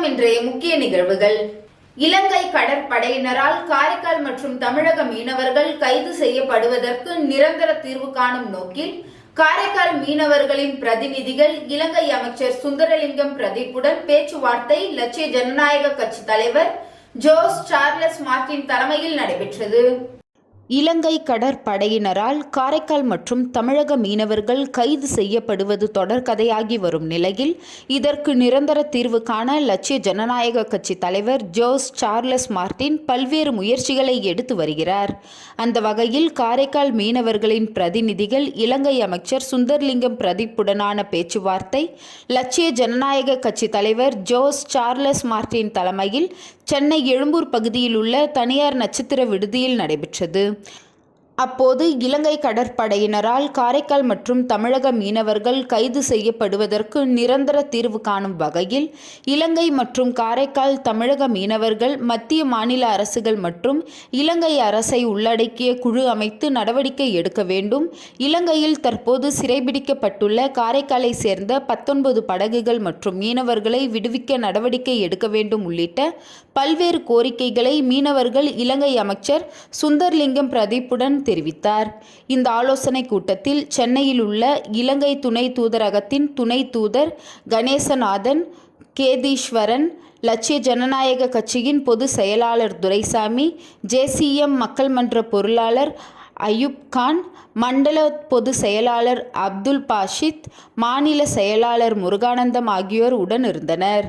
வணக்கம். இன்றைய முக்கிய நிகழ்வுகள். இலங்கை கடற்படையினரால் காரைக்கால் மற்றும் தமிழக மீனவர்கள் கைது செய்யப்படுவதற்கு நிரந்தர தீர்வு காணும் நோக்கில் காரைக்கால் மீனவர்களின் பிரதிநிதிகள் இலங்கை அமைச்சர் சுந்தரலிங்கம் பிரதீப்புடன் பேச்சுவார்த்தை லட்சிய ஜனநாயக கட்சி தலைவர் ஜோஸ் சார்லஸ் மார்டின் தலைமையில் நடைபெற்றது. இலங்கை கடற்படையினரால் காரைக்கால் மற்றும் தமிழக மீனவர்கள் கைது செய்யப்படுவது தொடர்கதையாகி வரும் நிலையில் இதற்கு நிரந்தர தீர்வு காண லட்சிய ஜனநாயக கட்சி தலைவர் ஜோஸ் சார்லஸ் மார்டின் பல்வேறு முயற்சிகளை எடுத்து வருகிறார். அந்த வகையில் காரைக்கால் மீனவர்களின் பிரதிநிதிகள் இலங்கை அமைச்சர் சுந்தர்லிங்கம் பிரதீப்புடனான பேச்சுவார்த்தை லட்சிய ஜனநாயக கட்சி தலைவர் ஜோஸ் சார்லஸ் மார்டின் தலைமையில் சென்னை எழும்பூர் பகுதியில் உள்ள தனியார் நட்சத்திர விடுதியில் நடைபெற்றது. அப்போது இலங்கை கடற்படையினரால் காரைக்கால் மற்றும் தமிழக மீனவர்கள் கைது செய்யப்படுவதற்கு நிரந்தர தீர்வு காணும் வகையில் இலங்கை மற்றும் காரைக்கால் தமிழக மீனவர்கள் மத்திய மாநில அரசுகள் மற்றும் இலங்கை அரசை உள்ளடக்கிய குழு அமைத்து நடவடிக்கை எடுக்க வேண்டும். இலங்கையில் தற்போது சிறைபிடிக்கப்பட்டுள்ள காரைக்காலை சேர்ந்த 19 படகுகள் மற்றும் மீனவர்களை விடுவிக்க நடவடிக்கை எடுக்க வேண்டும் உள்ளிட்ட பல்வேறு கோரிக்கைகளை மீனவர்கள் இலங்கை அமைச்சர் சுந்தர்லிங்கம் பிரதீப்புடன் தெரிவித்தார். இந்த ஆலோசனை கூட்டத்தில் சென்னையில் உள்ள இலங்கை துணை தூதரகத்தின் துணை தூதர் கணேசநாதன், கேதீஸ்வரன், லட்சிய ஜனநாயக கட்சியின் பொதுச் செயலாளர் துரைசாமி, JCM மக்கள் மன்ற பொருளாளர் அயூப் கான், மண்டல பொதுச் செயலாளர் அப்துல் பாஷித், மாநில செயலாளர் முருகானந்தம் ஆகியோர் உடன் இருந்தனர்.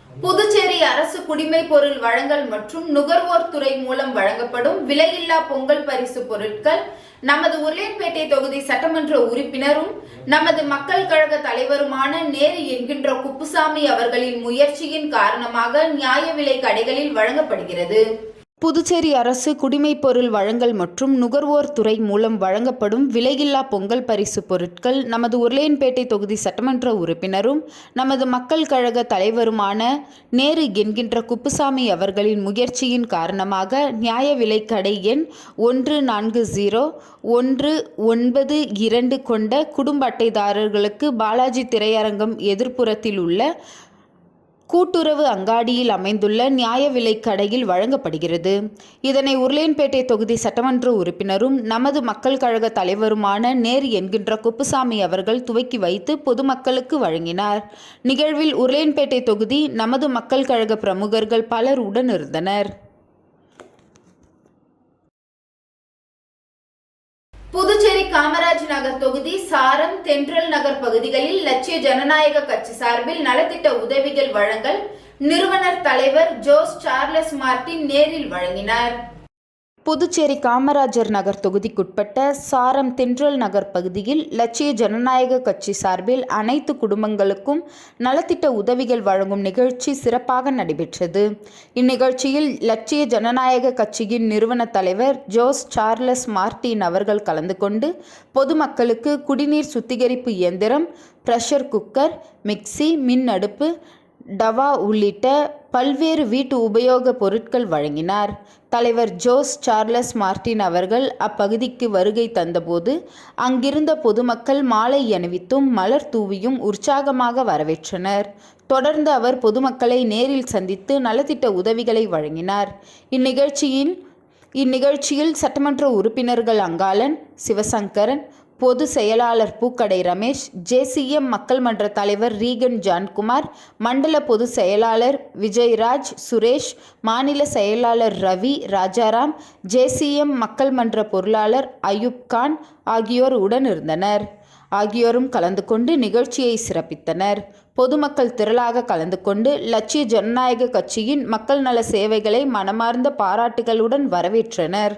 புதுச்சேரி அரசு குடிமைப் பொருள் வழங்கல் மற்றும் நுகர்வோர் துறை மூலம் வழங்கப்படும் விலையில்லா பொங்கல் பரிசு பொருட்கள் நமது உருளையன்பேட்டை தொகுதி சட்டமன்ற உறுப்பினரும் நமது மக்கள் கழக தலைவருமான நேரு என்கின்ற குப்புசாமி அவர்களின் முயற்சியின் காரணமாக நியாய விலை கடைகளில் வழங்கப்படுகிறது. புதுச்சேரி அரசு குடிமைப் பொருள் வழங்கல் மற்றும் நுகர்வோர் துறை மூலம் வழங்கப்படும் விலையில்லா பொங்கல் பரிசு பொருட்கள் நமது உருளையன்பேட்டை தொகுதி சட்டமன்ற உறுப்பினரும் நமது மக்கள் கழக தலைவருமான நேரு என்கின்ற குப்புசாமி அவர்களின் முயற்சியின் காரணமாக நியாய விலை கடை எண் 140-192 கொண்ட குடும்ப அட்டைதாரர்களுக்கு பாலாஜி திரையரங்கம் எதிர்ப்புறத்தில் உள்ள கூட்டுறவு அங்காடியில் அமைந்துள்ள நியாய விலை கடையில் வழங்கப்படுகிறது. இதனை உருளையன்பேட்டை தொகுதி சட்டமன்ற உறுப்பினரும் நமது மக்கள் கழக தலைவருமான நேரு என்கின்ற குப்புசாமி அவர்கள் துவக்கி வைத்து பொதுமக்களுக்கு வழங்கினார். நிகழ்வில் உருளையன்பேட்டை தொகுதி நமது மக்கள் கழக பிரமுகர்கள் பலர் உடன் இருந்தனர். புதுச்சேரி காமராஜ் நகர் தொகுதி சாரம், தென்றல் நகர் பகுதிகளில் லட்சிய ஜனநாயக கட்சி சார்பில் நலத்திட்ட உதவிகள் வழங்கல் நிறுவனர் தலைவர் ஜோஸ் சார்லஸ் மார்டின் நேரில் வழங்கினார். புதுச்சேரி காமராஜர் நகர் தொகுதிக்குட்பட்ட சாரம், தென்றல் நகர் பகுதியில் லட்சிய ஜனநாயக கட்சி சார்பில் அனைத்து குடும்பங்களுக்கும் நலத்திட்ட உதவிகள் வழங்கும் நிகழ்ச்சி சிறப்பாக நடைபெற்றது. இந்நிகழ்ச்சியில் லட்சிய ஜனநாயக கட்சியின் நிறுவன தலைவர் ஜோஸ் சார்லஸ் மார்டின் அவர்கள் கலந்து கொண்டு பொதுமக்களுக்கு குடிநீர் சுத்திகரிப்பு இயந்திரம், பிரஷர் குக்கர், மிக்சி, மின் அடுப்பு, டவா உள்ளிட்ட பல்வேறு வீட்டு உபயோக பொருட்கள் வழங்கினார். தலைவர் ஜோஸ் சார்லஸ் மார்டின் அவர்கள் அப்பகுதிக்கு வருகை தந்தபோது அங்கிருந்த பொதுமக்கள் மாலை அணிவித்தும் மலர் தூவியும் உற்சாகமாக வரவேற்றனர். தொடர்ந்து அவர் பொதுமக்களை நேரில் சந்தித்து நலத்திட்ட உதவிகளை வழங்கினார். இந்நிகழ்ச்சியில் சட்டமன்ற உறுப்பினர்கள் அங்காளன், சிவசங்கரன், பொது செயலாளர் பூக்கடை ரமேஷ், JCM மக்கள் மன்ற தலைவர் ரீகன் ஜான்குமார், மண்டல பொது செயலாளர் விஜய்ராஜ் சுரேஷ், மாநில செயலாளர் ரவி ராஜாராம், JCM மக்கள் மன்ற பொருளாளர் அயூப் கான் ஆகியோர் உடன் இருந்தனர். ஆகியோரும் கலந்து கொண்டு நிகழ்ச்சியை சிறப்பித்தனர். பொதுமக்கள் திரளாக கலந்து கொண்டு லட்சிய ஜனநாயக கட்சியின் மக்கள் நல சேவைகளை மனமார்ந்த பாராட்டுகளுடன் வரவேற்றனர்.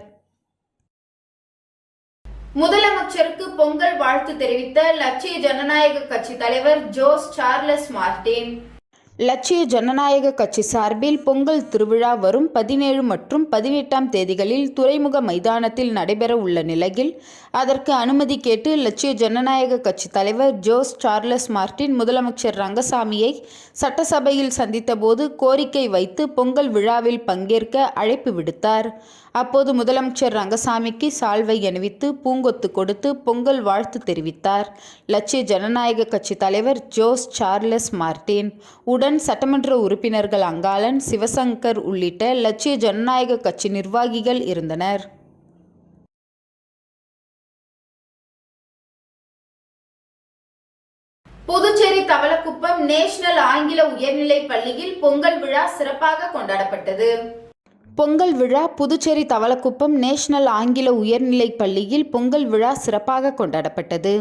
முதலமைச்சருக்கு பொங்கல் வாழ்த்து தெரிவித்த லட்சிய ஜனநாயக கட்சி தலைவர் ஜோஸ் சார்லஸ் மார்டின். லட்சிய ஜனநாயக கட்சி சார்பில் பொங்கல் திருவிழா வரும் 17 மற்றும் 18ஆம் தேதிகளில் துறைமுக மைதானத்தில் நடைபெற உள்ள நிலையில் அதற்கு அனுமதி கேட்டு லட்சிய ஜனநாயக கட்சி தலைவர் ஜோஸ் சார்லஸ் மார்டின் முதலமைச்சர் ரங்கசாமியை சட்டசபையில் சந்தித்தபோது கோரிக்கை வைத்து பொங்கல் விழாவில் பங்கேற்க அழைப்பு விடுத்தார். அப்போது முதலமைச்சர் ரங்கசாமிக்கு சால்வை அணிவித்து பூங்கொத்து கொடுத்து பொங்கல் வாழ்த்து தெரிவித்தார். லட்சிய ஜனநாயக கட்சி தலைவர் ஜோஸ் சார்லஸ் மார்டின் உடன் சட்டமன்ற உறுப்பினர்கள் அங்காளன், சிவசங்கர் உள்ளிட்ட லட்சிய ஜனநாயக கட்சி நிர்வாகிகள் இருந்தனர். புதுச்சேரி தவளக்குப்பம் நேஷனல் ஆங்கில உயர்நிலைப் பள்ளியில் பொங்கல் விழா சிறப்பாக கொண்டாடப்பட்டது. பொங்கல் விழா புதுச்சேரி தவளக்குப்பம் நேஷனல் ஆங்கில உயர்நிலைப் பள்ளியில் பொங்கல் விழா சிறப்பாக கொண்டாடப்பட்டது.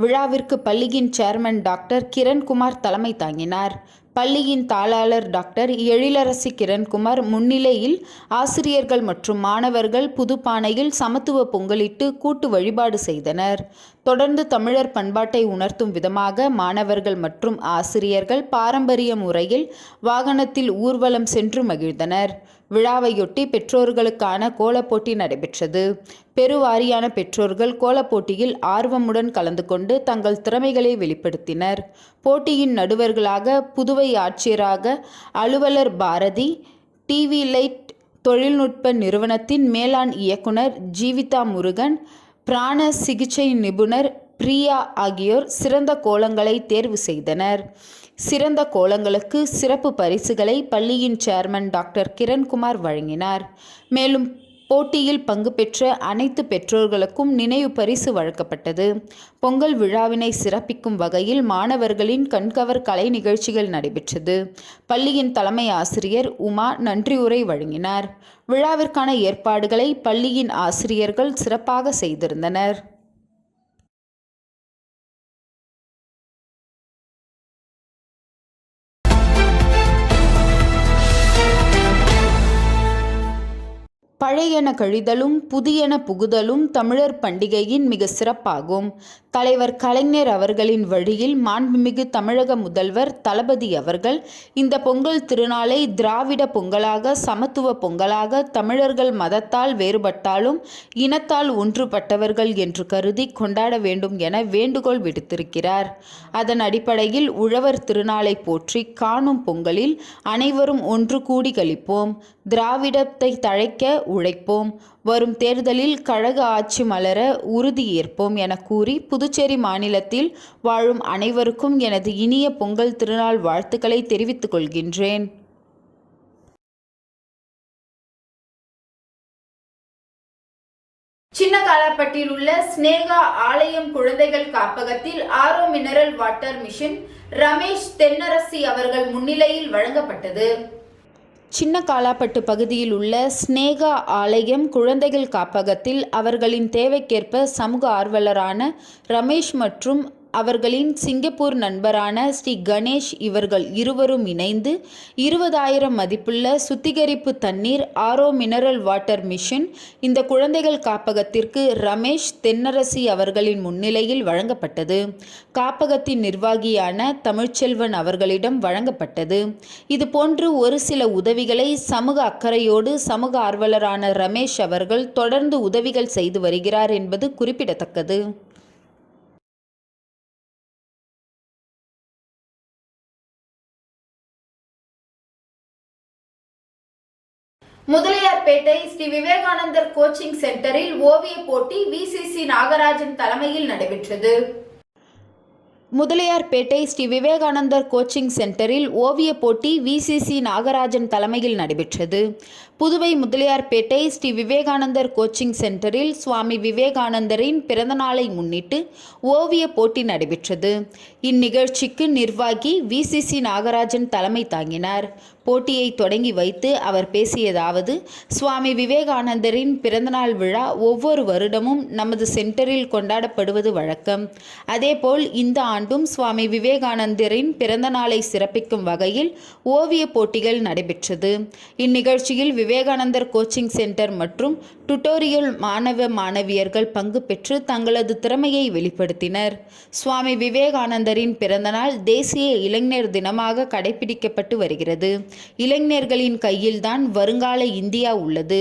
விழாவிற்கு பள்ளியின் சேர்மன் டாக்டர் கிரண்குமார் தலைமை தாங்கினார். பள்ளியின் தாளாளர் டாக்டர் எழிலரசி கிரண்குமார் முன்னிலையில் ஆசிரியர்கள் மற்றும் மாணவர்கள் புதுப்பானையில் சமத்துவ பொங்கலிட்டு கூட்டு வழிபாடு செய்தனர். தொடர்ந்து தமிழர் பண்பாட்டை உணர்த்தும் விதமாக மாணவர்கள் மற்றும் ஆசிரியர்கள் பாரம்பரிய முறையில் வாகனத்தில் ஊர்வலம் சென்று மகிழ்ந்தனர். விழாவையொட்டி பெற்றோர்களுக்கான கோலப்போட்டி நடைபெற்றது. பெருவாரியான பெற்றோர்கள் கோலப்போட்டியில் ஆர்வமுடன் கலந்து கொண்டு தங்கள் திறமைகளை வெளிப்படுத்தினர். போட்டியின் நடுவர்களாக புதுவை ஆட்சியராக அலுவலர் பாரதி, டிவி லைட் தொழில்நுட்ப நிறுவனத்தின் மேலாண் இயக்குனர் ஜீவிதா முருகன், பிராண சிகிச்சை நிபுணர் பிரியா ஆகியோர் சிறந்த கோலங்களை தேர்வு செய்தனர். சிறந்த கோலங்களுக்கு சிறப்பு பரிசுகளை பள்ளியின் சேர்மன் டாக்டர் கிரண்குமார் வழங்கினார். மேலும் போட்டியில் பங்கு பெற்ற அனைத்து பெற்றோர்களுக்கும் நினைவு பரிசு வழங்கப்பட்டது. பொங்கல் விழாவினை சிறப்பிக்கும் வகையில் மாணவர்களின் கண்கவர் கலை நிகழ்ச்சிகள் நடைபெற்றது. பள்ளியின் தலைமை ஆசிரியர் உமா நன்றி உரை வழங்கினார். விழாவிற்கான ஏற்பாடுகளை பள்ளியின் ஆசிரியர்கள் சிறப்பாக செய்திருந்தனர். பழையன கழிதலும் புதியன புகுதலும் தமிழர் பண்டிகையின் மிக சிறப்பாகும். தலைவர் கலைஞர் அவர்களின் வழியில் மாண்புமிகு தமிழக முதல்வர் தளபதி அவர்கள் இந்த பொங்கல் திருநாளை திராவிட பொங்கலாக, சமத்துவ பொங்கலாக, தமிழர்கள் மதத்தால் வேறுபட்டாலும் இனத்தால் ஒன்றுபட்டவர்கள் என்று கருதி கொண்டாட வேண்டும் என வேண்டுகோள் விடுத்திருக்கிறார். அதன் அடிப்படையில் உழவர் திருநாளை போற்றி காணும் பொங்கலில் அனைவரும் ஒன்று கூடி கழிப்போம், திராவிடத்தை தழைக்க உழைப்போம், வரும் தேர்தலில் கழக ஆட்சி மலர உறுதி ஏற்போம் என கூறி புதுச்சேரி மாநிலத்தில் வாழும் அனைவருக்கும் எனது இனிய பொங்கல் திருநாள் வாழ்த்துக்களை தெரிவித்துக் கொள்கின்றேன். சின்னகாலாப்பட்டில் உள்ள ஸ்னேகா ஆலயம் குழந்தைகள் காப்பகத்தில் RO mineral water machine Ramesh Thennarasi அவர்கள் முன்னிலையில் வழங்கப்பட்டது. சின்னகாலாப்பட்டு பகுதியில் உள்ள ஸ்னேகா ஆலயம் குழந்தைகள் காப்பகத்தில் அவர்களின் தேவைக்கேற்ப சமூக ஆர்வலரான ரமேஷ் மற்றும் அவர்களின் சிங்கப்பூர் நண்பரான ஸ்ரீ கணேஷ் இவர்கள் இருவரும் இணைந்து 20,000 மதிப்புள்ள சுத்திகரிப்பு தண்ணீர் ஆரோ மினரல் வாட்டர் மிஷன் இந்த குழந்தைகள் காப்பகத்திற்கு ரமேஷ் தென்னரசி அவர்களின் முன்னிலையில் வழங்கப்பட்டது. காப்பகத்தின் நிர்வாகியான தமிழ்ச்செல்வன் அவர்களிடம் வழங்கப்பட்டது. இதுபோன்று ஒரு சில உதவிகளை சமூக அக்கறையோடு சமூக ஆர்வலரான ரமேஷ் அவர்கள் தொடர்ந்து உதவிகள் செய்து வருகிறார் என்பது குறிப்பிடத்தக்கது. முதலியார்பேட்டை ஸ்ரீ விவேகானந்தர் கோச்சிங் சென்டரில் ஓவிய போட்டி விசிசி நாகராஜன் தலைமையில் நடைபெற்றது. முதலியார்பேட்டை ஸ்ரீ விவேகானந்தர் கோச்சிங் சென்டரில் ஓவிய போட்டி விசிசி நாகராஜன் தலைமையில் நடைபெற்றது. புதுவை முதலியார்பேட்டை ஸ்ரீ விவேகானந்தர் கோச்சிங் சென்டரில் சுவாமி விவேகானந்தரின் பிறந்தநாளை முன்னிட்டு ஓவிய போட்டி நடைபெற்றது. இந்நிகழ்ச்சிக்கு நிர்வாகி விசிசி நாகராஜன் தலைமை தாங்கினார். போட்டியை தொடங்கி வைத்து அவர் பேசியதாவது, சுவாமி விவேகானந்தரின் பிறந்தநாள் விழா ஒவ்வொரு வருடமும் நமது சென்டரில் கொண்டாடப்படுவது வழக்கம். அதேபோல் இந்த ஆண்டும் சுவாமி விவேகானந்தரின் பிறந்த நாளை சிறப்பிக்கும் வகையில் ஓவிய போட்டிகள் நடைபெற்றது. இந்நிகழ்ச்சியில் விவேகானந்தர் கோச்சிங் சென்டர் மற்றும் டுட்டோரியல் மாணவ மாணவியர்கள் பங்கு பெற்று தங்களது திறமையை வெளிப்படுத்தினர். சுவாமி விவேகானந்தரின் பிறந்தநாள் தேசிய இளைஞர் தினமாக கடைபிடிக்கப்பட்டு வருகிறது. இளைஞர்களின் கையில்தான் வருங்கால இந்தியா உள்ளது.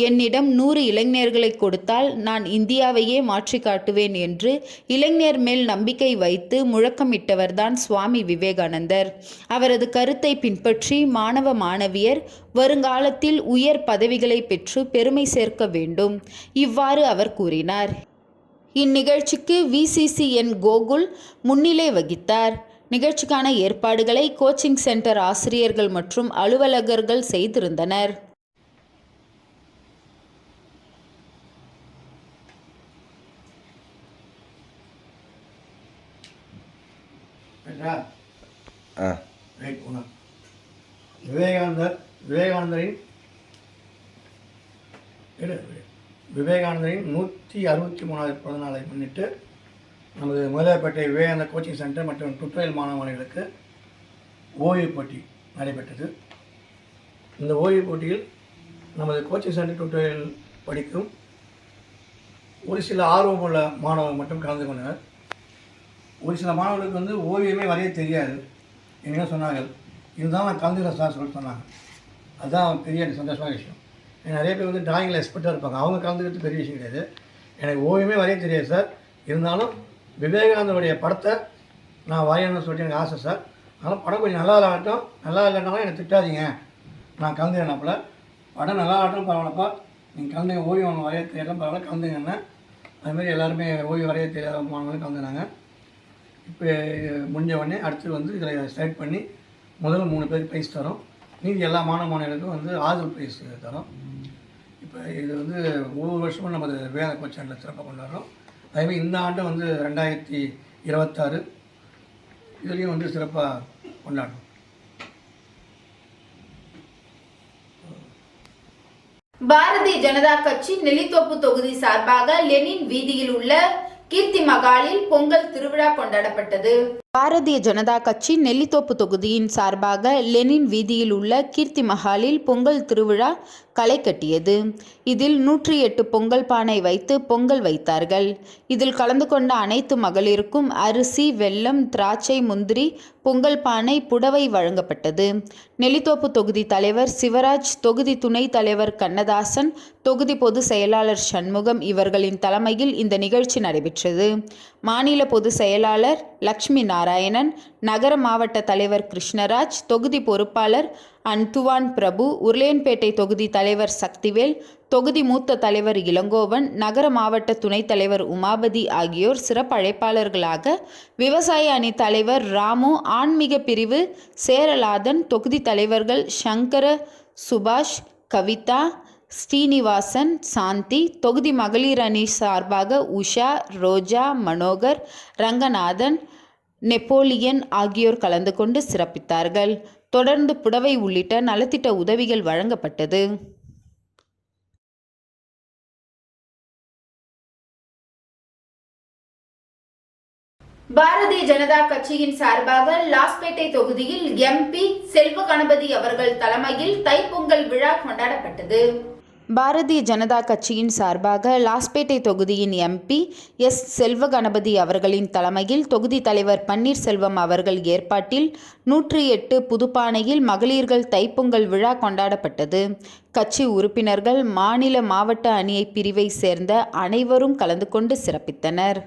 என்னிடம் 100 இளைஞர்களை கொடுத்தால் நான் இந்தியாவையே மாற்றி காட்டுவேன் என்று இளைஞர் மேல் நம்பிக்கை வைத்து முழக்கமிட்டவர்தான் சுவாமி விவேகானந்தர். அவரது கருத்தை பின்பற்றி மாணவ மாணவியர் வருங்காலத்தில் உயர் பதவிகளை பெற்று பெருமை சேர்க்க வேண்டும். இவ்வாறு அவர் கூறினார். இந்நிகழ்ச்சிக்கு VCCN கோகுல் முன்னிலை வகித்தார். நிகழ்ச்சிக்கான ஏற்பாடுகளை கோச்சிங் சென்டர் ஆசிரியர்கள் மற்றும் அலுவலகர்கள் செய்திருந்தனர். விவேகானந்தரின் 163வது பிறந்த நாளை முன்னிட்டு நமது முதலைப்பேட்டை விவேகானந்தர் கோச்சிங் சென்டர் மற்றும் டுட்டோரியல் மாணவர்களுக்கு ஓவிய போட்டி நடைபெற்றது. இந்த ஓவிய போட்டியில் நமது கோச்சிங் சென்டர் டுட்டோரியல் படிக்கும் ஒரு சில ஆர்வமுள்ள மாணவர்கள் மட்டும் கலந்து கொண்டனர். ஒரு சில மாணவர்களுக்கு ஓவியமே வரைய தெரியாது. என்ன சொன்னார்கள், இதுதான் நான் கலந்துக்கிறேன் சார் சொல்லிட்டு சொன்னாங்க. அதுதான் பெரிய சந்தோஷமான விஷயம். நிறைய பேர் டிராயிங்கில் எக்ஸ்பர்ட்டாக இருப்பாங்க. அவங்க கலந்துக்கிறது பெரிய விஷயம் கிடையாது. எனக்கு ஓவியமே வரைய தெரியாது சார், இருந்தாலும் விவேகானந்தருடைய படத்தை நான் வரையணும்னு சொல்லிட்டு எனக்கு ஆசை சார். அதனால் படம் கொஞ்சம் நல்லா இல்லாட்டும், நல்லா இல்லைனாலும் எனக்கு திட்டாதீங்க, நான் கலந்துக்கிறேன்னாப்புல. படம் நல்லா ஆகட்டும் பரவாயில்லப்பா, நீங்கள் கலந்துங்க, ஓவியம் வரைய தெரியாதான் பரவாயில்ல கலந்துங்கன்னு. அதுமாதிரி எல்லாருமே ஓவியம் வரைய தெரியாத மாணவர்களும் கலந்துனாங்க. இப்போ முடிஞ்ச உடனே அடுத்து இதில் செலக்ட் பண்ணி முதல்ல 3 பேருக்கு ப்ரைஸ் தரோம். மீதி எல்லா மாணவர்களுக்கும் ஆதரவு ப்ரைஸ் தரோம். இப்போ இது ஒவ்வொரு வருஷமும் நம்ம வேத கோச்சனில் சிறப்பாக கொண்டாடுறோம். அதேமாதிரி இந்த ஆண்டு 2026 இதுலேயும் சிறப்பாக கொண்டாடுறோம். பாரதிய ஜனதா கட்சி நெல்லித்தோப்பு தொகுதி சார்பாக லெனின் வீதியில் உள்ள கீர்த்தி மகாலில் பொங்கல் திருவிழா கொண்டாடப்பட்டது. பாரதிய ஜனதா கட்சி நெல்லித்தோப்பு தொகுதியின் சார்பாக லெனின் வீதியில் உள்ள கீர்த்தி மஹாலில் பொங்கல் திருவிழா களை கட்டியது. இதில் 108 பொங்கல் பானை வைத்து பொங்கல் வைத்தார்கள். இதில் கலந்து கொண்ட அனைத்து மகளிருக்கும் அரிசி, வெல்லம், திராட்சை, முந்திரி, பொங்கல் பானை, புடவை வழங்கப்பட்டது. நெல்லித்தோப்பு தொகுதி தலைவர் சிவராஜ், தொகுதி துணைத் தலைவர் கண்ணதாசன், தொகுதி பொதுச் செயலாளர் சண்முகம் இவர்களின் தலைமையில் இந்த நிகழ்ச்சி நடைபெற்றது. மாநில பொதுச் செயலாளர் லக்ஷ்மி நாராயணன், நகர மாவட்ட தலைவர் கிருஷ்ணராஜ், தொகுதி பொறுப்பாளர் அன்துவான் பிரபு, உருளையன்பேட்டை தொகுதி தலைவர் சக்திவேல், தொகுதி மூத்த தலைவர் இளங்கோவன், நகர மாவட்ட துணைத் தலைவர் உமாபதி ஆகியோர் சிறப்பு அழைப்பாளர்களாக, விவசாய அணி தலைவர் ராமு, ஆன்மீக பிரிவு சேரலாதன், தொகுதி தலைவர்கள் சங்கர, சுபாஷ், கவிதா, ஸ்ரீனிவாசன், சாந்தி, தொகுதி மகளிர் அணி சார்பாக உஷா, ரோஜா, மனோகர், ரங்கநாதன், நெப்போலியன் ஆகியோர் கலந்து கொண்டு சிறப்பித்தார்கள். தொடர்ந்து புடவை உள்ளிட்ட நலத்திட்ட உதவிகள் வழங்கப்பட்டது. பாரதிய ஜனதா கட்சியின் சார்பாக லாஸ்பேட்டை தொகுதியில் MP செல்வ கணபதி அவர்கள் தலைமையில் தைப்பொங்கல் விழா கொண்டாடப்பட்டது. பாரதிய ஜனதா கட்சியின் சார்பாக லாஸ்பேட்டை தொகுதியின் MP செல்வ கணபதி அவர்களின் தலைமையில் தொகுதி தலைவர் பன்னீர்செல்வம் அவர்கள் ஏற்பாட்டில் 108 புதுப்பானையில் மகளிர்கள் தைப்பொங்கல் விழா கொண்டாடப்பட்டது. கட்சி உறுப்பினர்கள், மாநில மாவட்ட அணி பிரிவை சேர்ந்த அனைவரும் கலந்து கொண்டு சிறப்பித்தனர்.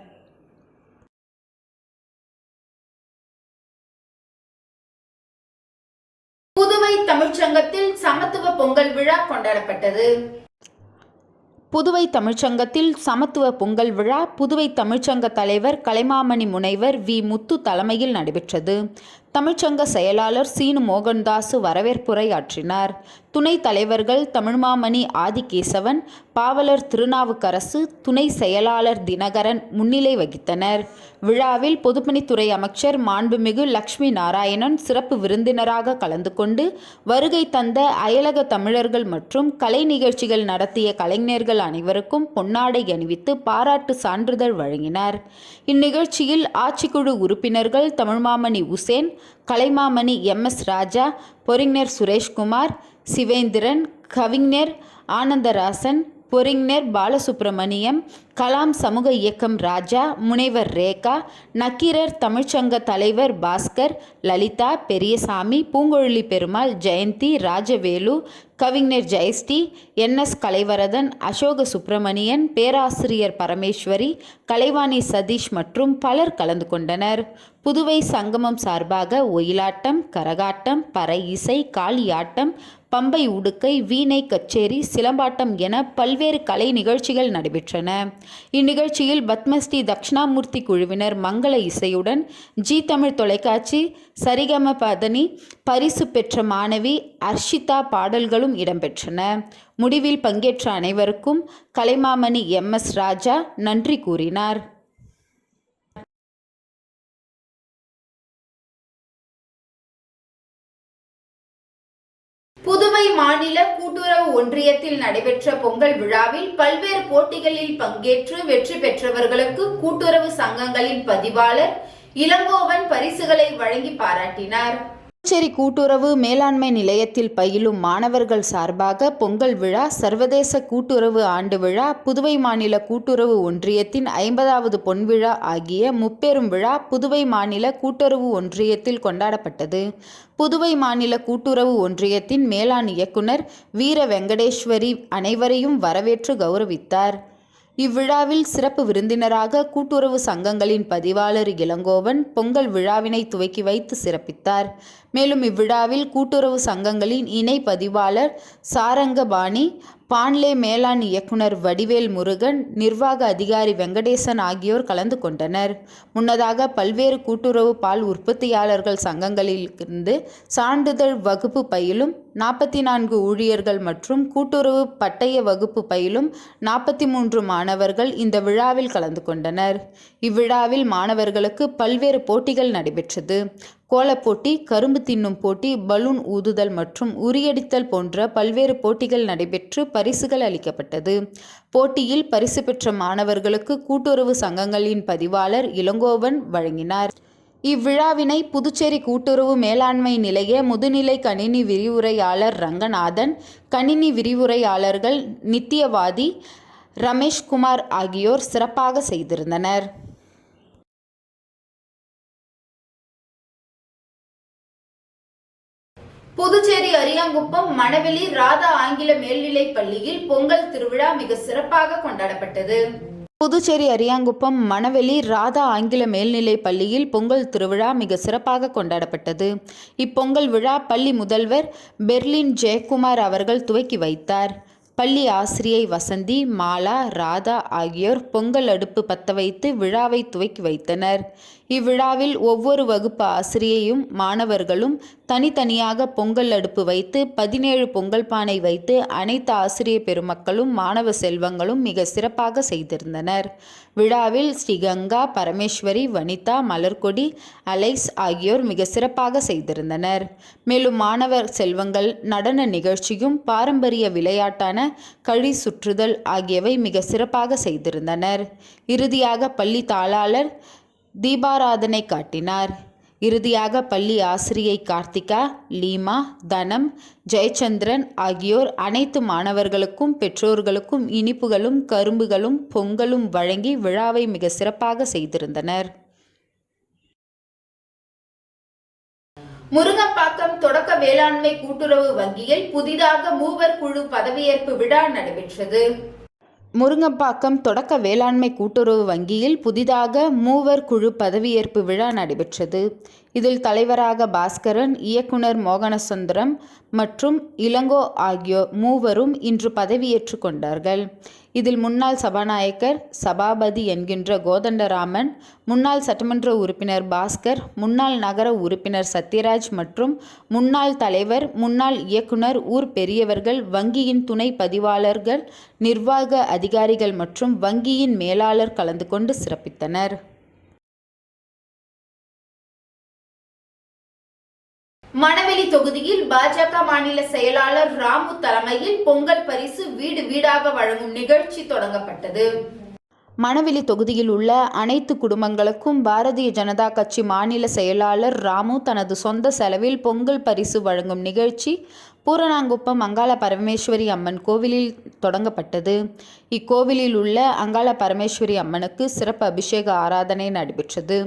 புதுவை தமிழ்ச்சங்கத்தில் சமத்துவ பொங்கல் விழா கொண்டாடப்பட்டது. புதுவை தமிழ்ச்சங்கத்தில் சமத்துவ பொங்கல் விழா புதுவை தமிழ்ச்சங்க தலைவர் கலைமாமணி முனைவர் V. முத்து தலைமையில் நடைபெற்றது. தமிழ்ச்சங்க செயலாளர் சீனு மோகன்தாசு வரவேற்புரையாற்றினார். துணைத் தலைவர்கள் தமிழ்மாமணி ஆதிகேசவன், பாவலர் திருநாவுக்கரசு, துணை செயலாளர் தினகரன் முன்னிலை வகித்தனர். விழாவில் பொதுப்பணித்துறை அமைச்சர் மாண்புமிகு லக்ஷ்மி நாராயணன் சிறப்பு விருந்தினராக கலந்து கொண்டு வருகை தந்த அயலக தமிழர்கள் மற்றும் கலை நிகழ்ச்சிகள் நடத்திய கலைஞர்கள் அனைவருக்கும் பொன்னாடை அணிவித்து பாராட்டு சான்றிதழ் வழங்கினார். இந்நிகழ்ச்சியில் ஆட்சிக்குழு உறுப்பினர்கள் தமிழ்மாமணி உசேன், கலைமாமணி MS ராஜா, பொறிஞர் சுரேஷ்குமார், சிவேந்திரன், கவிஞர் ஆனந்தராசன், பொறிஞர் பாலசுப்ரமணியம், கலாம் சமூக இயக்கம் ராஜா, முனைவர் ரேகா, நக்கீரர் தமிழ்ச்சங்க தலைவர் பாஸ்கர், லலிதா, பெரியசாமி, பூங்கொழிலி பெருமாள், ஜெயந்தி, ராஜவேலு, கவிஞர் ஜெயஸ்ரீ, NS கலைவரதன், அசோக சுப்பிரமணியன், பேராசிரியர் பரமேஸ்வரி, கலைவாணி சதீஷ் மற்றும் பலர் கலந்து கொண்டனர். புதுவை சங்கமம் சார்பாக ஒயிலாட்டம், கரகாட்டம், பறை இசை, காளியாட்டம், பம்பை உடுக்கை, வீணை கச்சேரி, சிலம்பாட்டம் என பல்வேறு கலை நிகழ்ச்சிகள் நடைபெற்றன. இந்நிகழ்ச்சியில் பத்மஸ்ரீ தட்சிணாமூர்த்தி குழுவினர் மங்கள இசையுடன், ஜி தமிழ் தொலைக்காட்சி சரிகம பதனி பரிசு பெற்ற மாணவி அர்ஷிதா பாடல்களும் இடம்பெற்றன. முடிவில் பங்கேற்ற அனைவருக்கும் கலைமாமணி MS ராஜா நன்றி கூறினார். புதுவை மாநில கூட்டுறவு ஒன்றியத்தில் நடைபெற்ற பொங்கல் விழாவில் பல்வேறு போட்டிகளில் பங்கேற்று வெற்றி பெற்றவர்களுக்கு கூட்டுறவு சங்கங்களின் பதிவாளர் இளங்கோவன் பரிசுகளை வழங்கி பாராட்டினார். புதுச்சேரி கூட்டுறவு மேலாண்மை நிலையத்தில் பயிலும் மாணவர்கள் சார்பாக பொங்கல் விழா, சர்வதேச கூட்டுறவு ஆண்டு விழா, புதுவை மாநில கூட்டுறவு ஒன்றியத்தின் 50வது பொன்விழா ஆகிய முப்பெரும் விழா புதுவை மாநில கூட்டுறவு ஒன்றியத்தில் கொண்டாடப்பட்டது. புதுவை மாநில கூட்டுறவு ஒன்றியத்தின் மேலாண் இயக்குனர் வீர வெங்கடேஸ்வரி அனைவரையும் வரவேற்று கௌரவித்தார். இவ்விழாவில் சிறப்பு விருந்தினராக கூட்டுறவு சங்கங்களின் பதிவாளர் இளங்கோவன் பொங்கல் விழாவினை துவக்கி வைத்து சிறப்பித்தார். மேலும் இவ்விழாவில் கூட்டுறவு சங்கங்களின் இணை பதிவாளர் சாரங்கபாணி, பாண்லே மேலாண் இயக்குனர் வடிவேல் முருகன், நிர்வாக அதிகாரி வெங்கடேசன் ஆகியோர் கலந்து கொண்டனர். முன்னதாக பல்வேறு கூட்டுறவு பால் உற்பத்தியாளர்கள் சங்கங்களிலிருந்து சான்றிதழ் வகுப்பு பயிலும் 44 ஊழியர்கள் மற்றும் கூட்டுறவு பட்டய வகுப்பு பயிலும் 43 மாணவர்கள் இந்த விழாவில் கலந்து கொண்டனர். இவ்விழாவில் மாணவர்களுக்கு பல்வேறு போட்டிகள் நடைபெற்றது. கோலப்போட்டி, கரும்பு தின்னும் போட்டி, பலூன் ஊதுதல் மற்றும் உரியடித்தல் போன்ற பல்வேறு போட்டிகள் நடைபெற்று பரிசுகள் அளிக்கப்பட்டது. போட்டியில் பரிசு பெற்ற மாணவர்களுக்கு கூட்டுறவு சங்கங்களின் பதிவாளர் இளங்கோவன் வழங்கினார். இவ்விழாவினை புதுச்சேரி கூட்டுறவு மேலாண்மை நிலைய முதுநிலை கணினி விரிவுரையாளர் ரங்கநாதன், கணினி விரிவுரையாளர்கள் நித்தியவாதி, ரமேஷ்குமார் ஆகியோர் சிறப்பாக செய்திருந்தனர். புதுச்சேரி அரியாங்குப்பம் மணவெளி ராதா ஆங்கில மேல்நிலைப் பள்ளியில் பொங்கல் திருவிழா மிக சிறப்பாக கொண்டாடப்பட்டது. புதுச்சேரி அரியாங்குப்பம் மணவெளி ராதா ஆங்கில மேல்நிலைப் பள்ளியில் பொங்கல் திருவிழா மிக சிறப்பாக கொண்டாடப்பட்டது. இப்பொங்கல் விழா பள்ளி முதல்வர் பெர்லின் ஜெயக்குமார் அவர்கள் துவக்கி வைத்தார். பள்ளி ஆசிரியை வசந்தி, மாலா, ராதா ஆகியோர் பொங்கல் அடுப்பு பத்த வைத்து விழாவை துவக்கி வைத்தனர். இவ்விழாவில் ஒவ்வொரு வகுப்பு ஆசிரியையும் மாணவர்களும் தனித்தனியாக பொங்கல் அடுப்பு வைத்து 17 பொங்கல் பானை வைத்து அனைத்து ஆசிரிய பெருமக்களும் மாணவ செல்வங்களும் மிக சிறப்பாக செய்திருந்தனர். விழாவில் ஸ்ரீ கங்கா, பரமேஸ்வரி, வனிதா, மலர்கொடி, அலைஸ் ஆகியோர் மிக சிறப்பாக செய்திருந்தனர். மேலும் மாணவர் செல்வங்கள் நடன நிகழ்ச்சியும் பாரம்பரிய விளையாட்டான கழி சுற்றுதல் ஆகியவை மிக சிறப்பாக செய்திருந்தனர். இறுதியாக பள்ளி தாளாளர் தீபாராதனை காட்டினார். இறுதியாக பள்ளி ஆசிரியை கார்த்திகா, லீமா, தனம், ஜெயச்சந்திரன் ஆகியோர் அனைத்து மாணவர்களுக்கும் பெற்றோர்களுக்கும் இனிப்புகளும் கரும்புகளும் பொங்கலும் வழங்கி விழாவை மிக சிறப்பாக செய்திருந்தனர். முருங்கப்பாக்கம் தொடக்க வேளாண்மை கூட்டுறவு வங்கியில் புதிதாக மூவர் குழு பதவியேற்பு விழா நடைபெற்றது. முருங்கப்பாக்கம் தொடக்க வேளாண்மை கூட்டுறவு வங்கியில் புதிதாக மூவர் குழு பதவியேற்பு விழா நடைபெற்றது. இதில் தலைவராக பாஸ்கரன், இயக்குனர் மோகனசுந்தரம் மற்றும் இளங்கோ ஆகியோர் மூவரும் இன்று பதவியேற்று கொண்டார்கள். இதில் முன்னாள் சபாநாயகர் சபாபதி என்கின்ற கோதண்டராமன், முன்னாள் சட்டமன்ற உறுப்பினர் பாஸ்கர், முன்னாள் நகர உறுப்பினர் சத்யராஜ் மற்றும் முன்னாள் தலைவர், முன்னாள் இயக்குனர், ஊர் பெரியவர்கள், வங்கியின் துணை பதிவாளர்கள், நிர்வாக அதிகாரிகள் மற்றும் வங்கியின் மேலாளர் கலந்து கொண்டு சிறப்பித்தனர். மணவெளி தொகுதியில் பாஜக மாநில செயலாளர் ராமு தலைமையில் பொங்கல் பரிசு வீடு வீடாக வழங்கும் நிகழ்ச்சி தொடங்கப்பட்டது. மணவெளி தொகுதியில் உள்ள அனைத்து குடும்பங்களுக்கும் பாரதிய ஜனதா கட்சி மாநில செயலாளர் ராமு தனது சொந்த செலவில் பொங்கல் பரிசு வழங்கும் நிகழ்ச்சி பூரணாங்குப்பம் அங்காள பரமேஸ்வரி அம்மன் கோவிலில் தொடங்கப்பட்டது. இக்கோவிலில் உள்ள அங்காள பரமேஸ்வரி அம்மனுக்கு சிறப்பு அபிஷேக ஆராதனை நடைபெற்றது.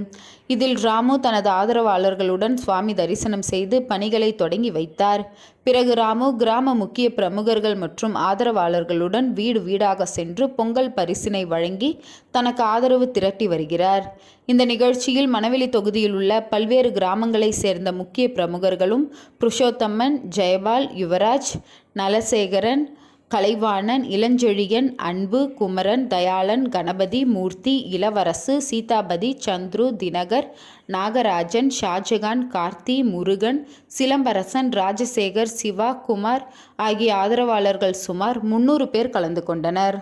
இதில் ராமு தனது ஆதரவாளர்களுடன் சுவாமி தரிசனம் செய்து பணிகளை தொடங்கி வைத்தார். பிறகு ராமு கிராம முக்கிய பிரமுகர்கள் மற்றும் ஆதரவாளர்களுடன் வீடு வீடாக சென்று பொங்கல் பரிசினை வழங்கி தனக்கு ஆதரவு திரட்டி வருகிறார். இந்த நிகழ்ச்சியில் மணவெளி தொகுதியில் உள்ள பல்வேறு கிராமங்களை சேர்ந்த முக்கிய பிரமுகர்களும் புருஷோத்தமன், ஜெயபால், யுவராஜ், நலசேகரன், கலைவாணன், இளஞ்செழியன், அன்பு, குமரன், தயாளன், கணபதி, மூர்த்தி, இளவரசு, சீதாபதி, சந்துரு, தினகர், நாகராஜன், ஷாஜகான், கார்த்தி, முருகன், சிலம்பரசன், ராஜசேகர், சிவா, குமார் ஆகிய ஆதரவாளர்கள் சுமார் 300 பேர் கலந்து கொண்டனர்.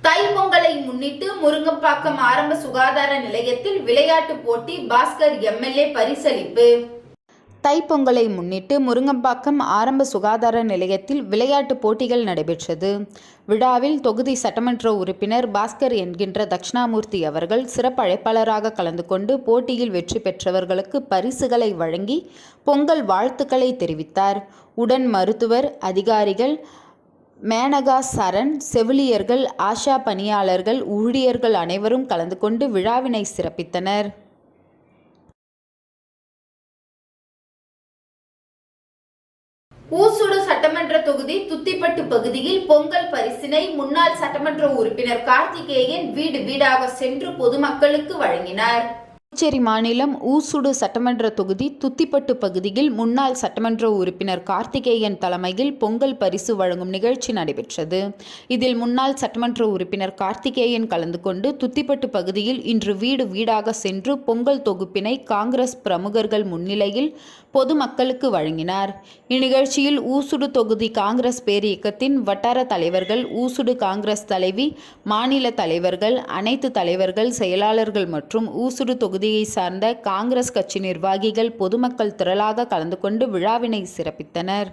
தைப்பொங்கலை முன்னிட்டு முருங்கப்பாக்கம் ஆரம்ப சுகாதார நிலையத்தில் விளையாட்டு போட்டி, பாஸ்கர் எம்எல்ஏ பரிசளிப்பு. தைப்பொங்கலை முன்னிட்டு முருங்கம்பாக்கம் ஆரம்ப சுகாதார நிலையத்தில் விளையாட்டு போட்டிகள் நடைபெற்றது. விழாவில் தொகுதி சட்டமன்ற உறுப்பினர் பாஸ்கர் என்கின்ற தட்சிணாமூர்த்தி அவர்கள் சிறப்பு அழைப்பாளராக கலந்து கொண்டு போட்டியில் வெற்றி பெற்றவர்களுக்கு பரிசுகளை வழங்கி பொங்கல் வாழ்த்துக்களை தெரிவித்தார். உடன் மருத்துவர், அதிகாரிகள், மேனகா, சரண், செவிலியர்கள், ஆஷா பணியாளர்கள், ஊழியர்கள் அனைவரும் கலந்து கொண்டு விழாவினை சிறப்பித்தனர். ஊசுடு சட்டமன்ற தொகுதி துத்திப்பட்டு பகுதியில் பொங்கல் பரிசினை முன்னாள் சட்டமன்ற உறுப்பினர் கார்த்திகேயன் வீடு வீடாக சென்று பொதுமக்களுக்கு வழங்கினார். புதுச்சேரி மாநிலம் ஊசுடு சட்டமன்ற தொகுதி துத்திப்பட்டு பகுதியில் முன்னாள் சட்டமன்ற உறுப்பினர் கார்த்திகேயன் தலைமையில் பொங்கல் பரிசு வழங்கும் நிகழ்ச்சி நடைபெற்றது. இதில் முன்னாள் சட்டமன்ற உறுப்பினர் கார்த்திகேயன் கலந்து கொண்டு துத்திப்பட்டு பகுதியில் இன்று வீடு வீடாக சென்று பொங்கல் தொகுப்பினை காங்கிரஸ் பிரமுகர்கள் முன்னிலையில் பொதுமக்களுக்கு வழங்கினார். இந்நிகழ்ச்சியில் ஊசுடு தொகுதி காங்கிரஸ் பேரியக்கத்தின் வட்டார தலைவர்கள், ஊசுடு காங்கிரஸ் தலைவி, மாநில தலைவர்கள், அனைத்து தலைவர்கள், செயலாளர்கள் மற்றும் ஊசுடு தொகுதியை சார்ந்த காங்கிரஸ் கட்சி நிர்வாகிகள் பொதுமக்கள் திரளாக கலந்து கொண்டு விழாவினை சிறப்பித்தனர்.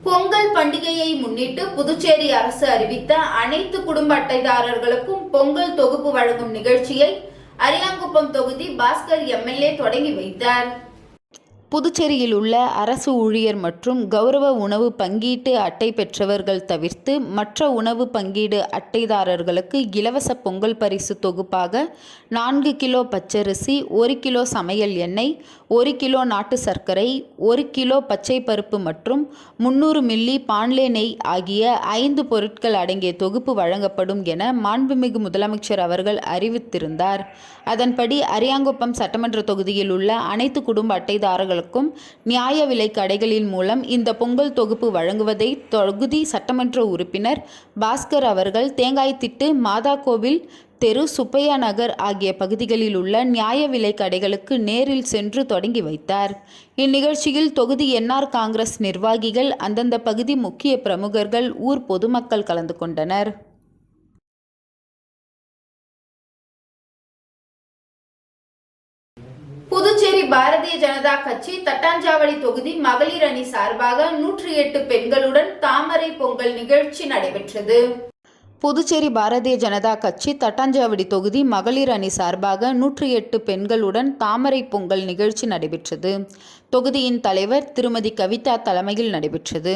பொங்கல் பண்டிகையை முன்னிட்டு புதுச்சேரி அரசு அறிவித்த அனைத்து குடும்ப அட்டைதாரர்களுக்கும் பொங்கல் தொகுப்பு வழங்கும் நிகழ்ச்சியை அரியாங்குப்பம் தொகுதி பாஸ்கர் எம்எல்ஏ தொடங்கி வைத்தார். புதுச்சேரியில் உள்ள அரசு ஊழியர் மற்றும் கௌரவ உணவு பங்கீட்டு அட்டை பெற்றவர்கள் தவிர்த்து மற்ற உணவு பங்கீடு அட்டைதாரர்களுக்கு இலவச பொங்கல் பரிசு தொகுப்பாக 4 கிலோ பச்சரிசி, 1 கிலோ சமையல் எண்ணெய், 1 கிலோ நாட்டு சர்க்கரை, 1 கிலோ பச்சை பருப்பு மற்றும் 300 மில்லி பான்லே நெய் ஆகிய 5 பொருட்கள் அடங்கிய தொகுப்பு வழங்கப்படும் என மாண்புமிகு முதலமைச்சர் அவர்கள் அறிவித்திருந்தார். அதன்படி அரியாங்குப்பம் சட்டமன்ற தொகுதியில் உள்ள அனைத்து குடும்ப அட்டைதாரர்கள் நியாய விலை கடைகளின் மூலம் இந்த பொங்கல் தொகுப்பு வழங்குவதை தொகுதி சட்டமன்ற உறுப்பினர் பாஸ்கர் அவர்கள் தேங்காய்த்திட்டு, மாதா கோவில் தெரு, சுப்பையா நகர் ஆகிய பகுதிகளில் உள்ள நியாய விலை கடைகளுக்கு நேரில் சென்று தொடங்கி வைத்தார். இந்நிகழ்ச்சியில் தொகுதி என்ஆர் காங்கிரஸ் நிர்வாகிகள், அந்தந்த பகுதி முக்கிய பிரமுகர்கள், ஊர் பொதுமக்கள் கலந்து கொண்டனர். புதுச்சேரி பாரதிய ஜனதா கட்சி தட்டாஞ்சாவடி தொகுதி மகளிர் அணி சார்பாக 108 பெண்களுடன் தாமரை பொங்கல் நிகழ்ச்சி நடைபெற்றது. புதுச்சேரி பாரதிய ஜனதா கட்சி தட்டாஞ்சாவடி தொகுதி மகளிர் அணி சார்பாக 108 பெண்களுடன் தாமரை பொங்கல் நிகழ்ச்சி நடைபெற்றது. தொகுதியின் தலைவர் திருமதி கவிதா தலைமையில் நடைபெற்றது.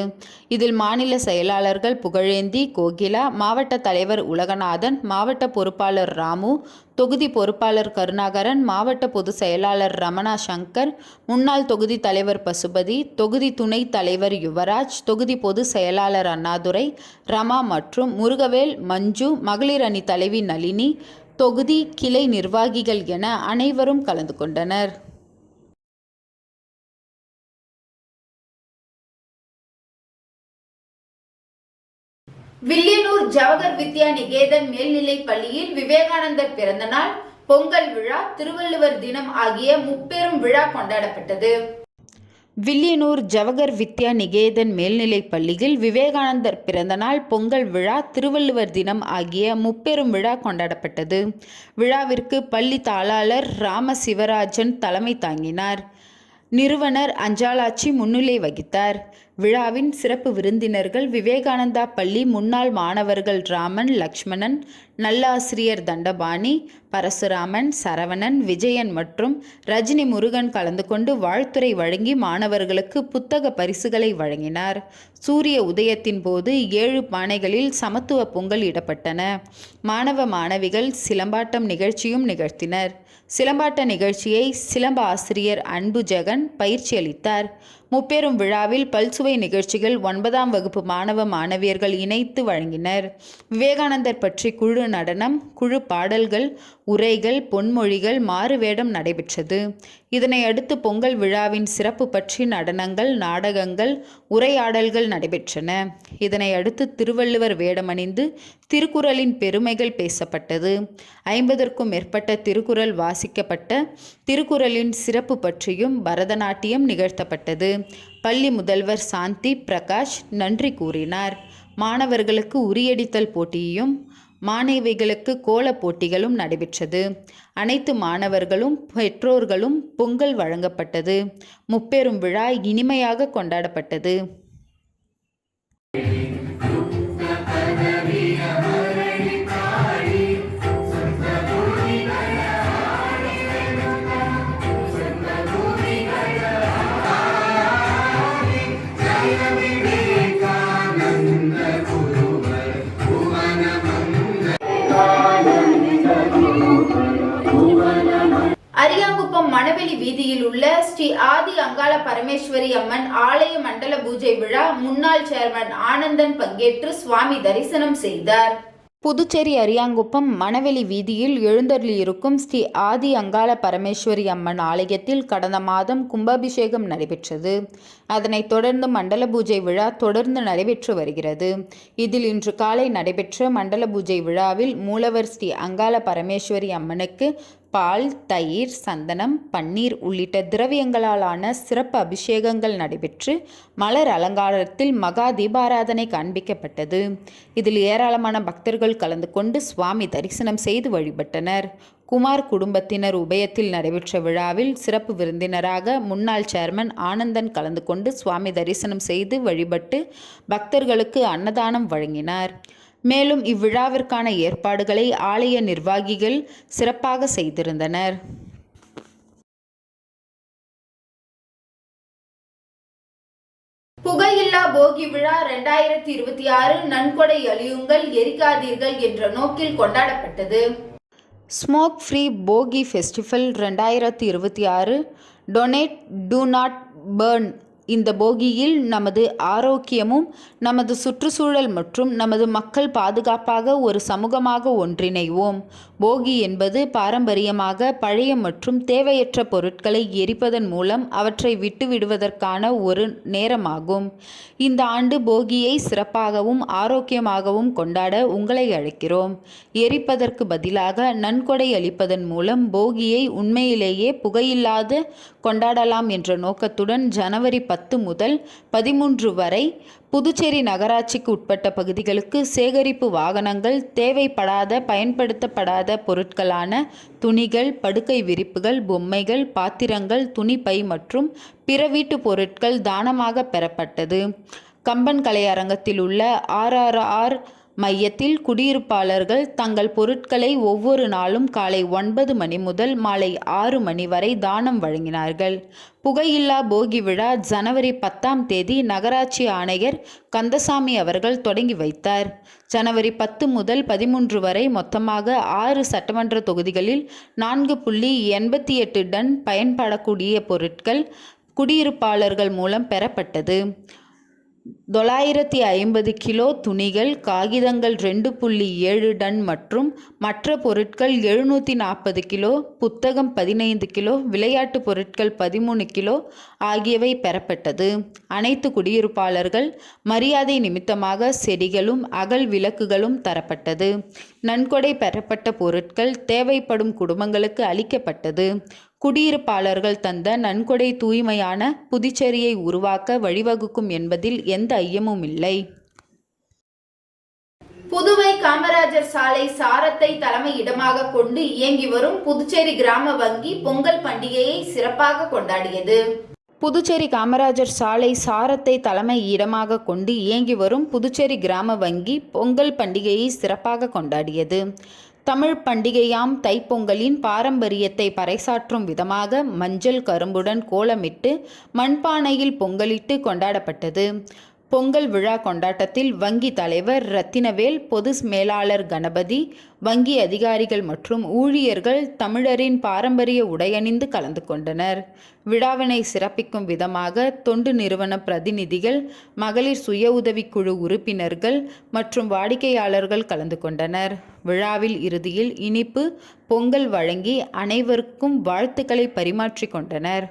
இதில் மாநில செயலாளர்கள் புகழேந்தி, கோகிலா, மாவட்ட தலைவர் உலகநாதன், மாவட்ட பொறுப்பாளர் ராமு, தொகுதி பொறுப்பாளர் கருணாகரன், மாவட்ட பொதுச் செயலாளர் ரமணா சங்கர், முன்னாள் தொகுதி தலைவர் பசுபதி, தொகுதி துணைத் தலைவர் யுவராஜ், தொகுதி பொதுச் செயலாளர் அண்ணாதுரை, ரமா மற்றும் முருகவேல், மஞ்சு, மகளிர் அணி தலைவி நளினி, தொகுதி கிளை நிர்வாகிகள் என அனைவரும் கலந்து கொண்டனர். வில்லியனூர் ஜவஹர் வித்யா நிகேதன் மேல்நிலைப் பள்ளியில் விவேகானந்தர் பிறந்தநாள், பொங்கல் விழா, திருவள்ளுவர் தினம் ஆகிய முப்பெரும் விழா கொண்டாடப்பட்டது. வில்லியனூர் ஜவஹர் வித்யா நிகேதன் மேல்நிலைப் பள்ளியில் விவேகானந்தர் பிறந்தநாள், பொங்கல் விழா, திருவள்ளுவர் தினம் ஆகிய முப்பெரும் விழா கொண்டாடப்பட்டது. விழாவிற்கு பள்ளி தாளாளர் ராம சிவராஜன் தலைமை தாங்கினார். நிறுவனர் அஞ்சாலாச்சி முன்னிலை வகித்தார். விழாவின் சிறப்பு விருந்தினர்கள் விவேகானந்தா பள்ளி முன்னாள் மாணவர்கள் ராமன், லக்ஷ்மணன், நல்லாசிரியர் தண்டபாணி, பரசுராமன், சரவணன், விஜயன் மற்றும் ரஜினி முருகன் கலந்து கொண்டு வாழ்த்துரை வழங்கி மாணவர்களுக்கு புத்தக பரிசுகளை வழங்கினார். சூரிய உதயத்தின் போது 7 பானைகளில் சமத்துவ பொங்கல் இடப்பட்டன. மாணவ மாணவிகள் சிலம்பாட்டம் நிகழ்ச்சியும் நிகழ்த்தினர். சிலம்பாட்ட நிகழ்ச்சியை சிலம்ப ஆசிரியர் அன்பு ஜெகன் பயிற்சி அளித்தார். முப்பெரும் விழாவில் பல்சுவை நிகழ்ச்சிகள் 9ஆம் வகுப்பு மாணவ மாணவியர்கள் இணைத்து வழங்கினர். விவேகானந்தர் பற்றி குழு நடனம், குழு பாடல்கள், உரைகள், பொன்மொழிகள், மாறுவேடம் நடைபெற்றது. இதனை அடுத்து பொங்கல் விழாவின் சிறப்பு பற்றி நடனங்கள், நாடகங்கள், உரையாடல்கள் நடைபெற்றன. இதனை அடுத்து திருவள்ளுவர் வேடமணிந்து திருக்குறளின் பெருமைகள் பேசப்பட்டது. 50க்கும் மேற்பட்ட திருக்குறள் வாசிக்கப்பட்ட திருக்குறளின் சிறப்பு பற்றியும் பரதநாட்டியம் நிகழ்த்தப்பட்டது. பள்ளி முதல்வர் சாந்தி பிரகாஷ் நன்றி கூறினார். மாணவர்களுக்கு உரியடித்தல் போட்டியும் மாணவிகளுக்கு கோல போட்டிகளும் நடைபெற்றது. அனைத்து மாணவர்களும் பெற்றோர்களும் பொங்கல் வழங்கப்பட்டது. முப்பெரும் விழா இனிமையாக கொண்டாடப்பட்டது. அரியாங்குப்பம் மணவெளி வீதியில் உள்ள ஸ்ரீ ஆதி அங்காள பரமேஸ்வரி அம்மன் ஆலய மண்டல பூஜை விழா முன்னாள் சேர்மன் ஆனந்தன் பங்கேற்று சுவாமி தரிசனம் செய்தார். புதுச்சேரி அரியாங்குப்பம் மணவெளி வீதியில் எழுந்தருளியிருக்கும் ஸ்ரீ ஆதி அங்காள பரமேஸ்வரி அம்மன் ஆலயத்தில் கடந்த மாதம் கும்பாபிஷேகம் நடைபெற்றது. அதனைத் தொடர்ந்து மண்டல பூஜை விழா தொடர்ந்து நடைபெற்று வருகிறது. இதில் இன்று காலை நடைபெற்ற மண்டல பூஜை விழாவில் மூலவர் ஸ்ரீ அங்காள பரமேஸ்வரி அம்மனுக்கு பால், தயிர், சந்தனம், பன்னீர் உள்ளிட்ட திரவியங்களாலான சிறப்பு அபிஷேகங்கள் நடைபெற்று மலர் அலங்காரத்தில் மகா தீபாராதனை காண்பிக்கப்பட்டது. இதில் ஏராளமான பக்தர்கள் கலந்து கொண்டு சுவாமி தரிசனம் செய்து வழிபட்டனர். குமார் குடும்பத்தினர் உபயத்தில் நடைபெற்ற விழாவில் சிறப்பு விருந்தினராக முன்னாள் சேர்மன் ஆனந்தன் கலந்து கொண்டு சுவாமி தரிசனம் செய்து வழிபட்டு பக்தர்களுக்கு அன்னதானம் வழங்கினார். மேலும் இவ்விழாவிற்கான ஏற்பாடுகளை ஆலய நிர்வாகிகள் சிறப்பாக செய்திருந்தனர். புகையில்லா போகி விழா 2026 நன்கொடை அழியுங்கள், எரிக்காதீர்கள் என்ற நோக்கில் கொண்டாடப்பட்டது. ஸ்மோக் ஃப்ரீ போகி festival 2026 donate do not burn. இந்த போகியில் நமது ஆரோக்கியமும் நமது சுற்றுச்சூழல் மற்றும் நமது மக்கள் பாதுகாப்பாக ஒரு சமூகமாக ஒன்றிணைவோம். போகி என்பது பாரம்பரியமாக பழைய மற்றும் தேவையற்ற பொருட்களை எரிப்பதன் மூலம் அவற்றை விட்டுவிடுவதற்கான ஒரு நேரமாகும். இந்த ஆண்டு போகியை சிறப்பாகவும் ஆரோக்கியமாகவும் கொண்டாட உங்களை அழைக்கிறோம். எரிப்பதற்கு பதிலாக நன்கொடை அளிப்பதன் மூலம் போகியை உண்மையிலேயே புகையில்லாது கொண்டாடலாம் என்ற நோக்கத்துடன் ஜனவரி 10 முதல் 13 வரை புதுச்சேரி நகராட்சிக்கு உட்பட்ட பகுதிகளுக்கு சேகரிப்பு வாகனங்கள் தேவைப்படாத பயன்படுத்தப்படாத பொருட்களான துணிகள், படுக்கை விரிப்புகள், பொம்மைகள், பாத்திரங்கள், துணிப்பை மற்றும் பிற வீட்டு பொருட்கள் தானமாக பெறப்பட்டது. கம்பன் கலையரங்கத்தில் உள்ள RRR மையத்தில் குடியிருப்பாளர்கள் தங்கள் பொருட்களை ஒவ்வொரு நாளும் காலை 9 மணி முதல் மாலை 6 மணி வரை தானம் வழங்கினார்கள். புகையில்லா போகி விழா ஜனவரி 10ஆம் தேதி நகராட்சி ஆணையர் கந்தசாமி அவர்கள் தொடங்கி வைத்தார். ஜனவரி 10 முதல் 13 வரை மொத்தமாக 6 சட்டமன்ற தொகுதிகளில் 4.88 டன் பயன்படக்கூடிய பொருட்கள் குடியிருப்பாளர்கள் மூலம் பெறப்பட்டது. 950 கிலோ துணிகள், காகிதங்கள் 2.7 டன் மற்றும் மற்ற பொருட்கள் 740 கிலோ, புத்தகம் 15 கிலோ, விளையாட்டு பொருட்கள் 13 கிலோ ஆகியவை பெறப்பட்டது. அனைத்து குடியிருப்பாளர்கள் மரியாதை நிமித்தமாக செடிகளும் அகல் விளக்குகளும் தரப்பட்டது. நன்கொடை பெறப்பட்ட பொருட்கள் தேவைப்படும் குடும்பங்களுக்கு அளிக்கப்பட்டது. குடியிருப்பாளர்கள் தந்த நன்கொடை தூய்மையான புதுச்சேரியை உருவாக்க வழிவகுக்கும் என்பதில் எந்த ஐயமும் இல்லை. புதுவை காமராஜர் சாலை சாரத்தை தலைமை இடமாக கொண்டு இயங்கி வரும் புதுச்சேரி கிராம வங்கி பொங்கல் பண்டிகையை சிறப்பாக கொண்டாடியது. புதுச்சேரி காமராஜர் சாலை சாரத்தை தலைமை இடமாக கொண்டு இயங்கி வரும் புதுச்சேரி கிராம வங்கி பொங்கல் பண்டிகையை சிறப்பாக கொண்டாடியது. தமிழ் பண்டிகையாம் தைப்பொங்கலின் பாரம்பரியத்தை பறைசாற்றும் விதமாக மஞ்சள் கரும்புடன் கோலமிட்டு மண்பானையில் பொங்கலிட்டு கொண்டாடப்பட்டது. பொங்கல் விழா கொண்டாட்டத்தில் வங்கி தலைவர் ரத்தினவேல், பொது மேலாளர் கணபதி, வங்கி அதிகாரிகள் மற்றும் ஊழியர்கள் தமிழரின் பாரம்பரிய உடையணிந்து கலந்து கொண்டனர். விழாவினை சிறப்பிக்கும் விதமாக தொண்டு நிறுவன பிரதிநிதிகள், மகளிர் சுய உதவிக்குழு உறுப்பினர்கள் மற்றும் வாடிக்கையாளர்கள் கலந்து கொண்டனர். விழாவில் இறுதியில் இனிப்பு பொங்கல் வழங்கி அனைவருக்கும் வாழ்த்துக்களை பரிமாற்றிக் கொண்டனர்.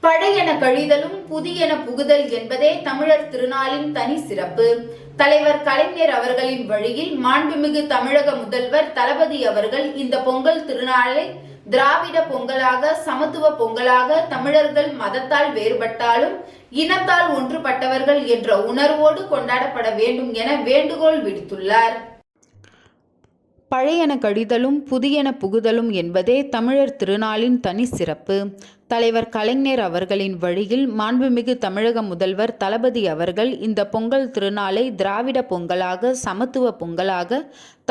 பழையன கழிதலும் புதியன புகுதல் என்பதே தமிழர் திருநாளின் தனி சிறப்பு. தலைவர் கலைஞர் அவர்களின் வழியில் மாண்புமிகு தமிழக முதல்வர் தளபதி அவர்கள் இந்த பொங்கல் திருநாளை திராவிட பொங்கலாக, சமத்துவ பொங்கலாக, தமிழர்கள் மதத்தால் வேறுபட்டாலும் இனத்தால் ஒன்றுபட்டவர்கள் என்ற உணர்வோடு கொண்டாடப்பட வேண்டும் என வேண்டுகோள் விடுத்துள்ளார். பழையன கழிதலும் புதியன புகுதலும் என்பதே தமிழர் திருநாளின் தனி சிறப்பு. தலைவர் கலைஞர் அவர்களின் வழியில் மாண்புமிகு தமிழக முதல்வர் தளபதி அவர்கள் இந்த பொங்கல் திருநாளை திராவிட பொங்கலாக, சமத்துவ பொங்கலாக,